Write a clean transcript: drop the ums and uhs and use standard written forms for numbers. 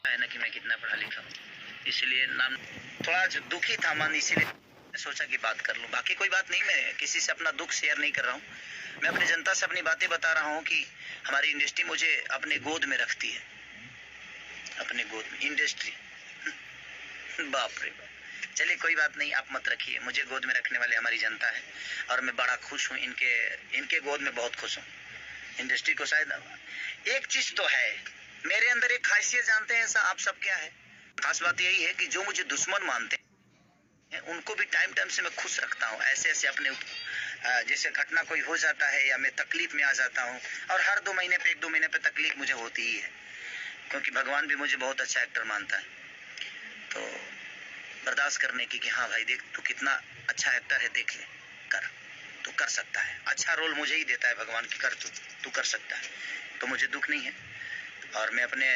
है ना कि मैं कितना पढ़ा लिखा हूँ, इसलिए नाम थोड़ा दुखी था मन, इसीलिए सोचा कि बात कर लूँ। बाकी कोई बात नहीं, मैं किसी से अपना दुख शेयर नहीं कर रहा हूँ। मैं अपनी जनता से अपनी बातें बता रहा हूँ कि हमारी इंडस्ट्री मुझे अपने गोद में रखती है, अपने गोद में इंडस्ट्री। बाप रे बाप। चलिए कोई बात नहीं, आप मत रखिए, मुझे गोद में रखने वाले हमारी जनता है और मैं बड़ा खुश हूँ, इनके गोद में बहुत खुश हूँ। इंडस्ट्री को शायद एक चीज तो है मेरे अंदर, एक खासियत जानते हैं आप सब क्या है? खास बात यही है कि जो मुझे दुश्मन मानते हैं उनको भी टाइम टाइम से मैं खुश रखता हूँ। ऐसे ऐसे अपने जैसे घटना कोई हो जाता है या मैं तकलीफ में आ जाता हूँ, और हर 2 महीने पे 1-2 महीने पे तकलीफ मुझे होती ही है, क्योंकि भगवान भी मुझे बहुत अच्छा एक्टर मानता है। तो बर्दाश्त करने की कि हाँ भाई देख तू कितना अच्छा एक्टर है, देख ले, कर, तू कर सकता है। अच्छा रोल मुझे ही देता है भगवान की, कर तू कर सकता है। तो मुझे दुख नहीं है और मैं अपने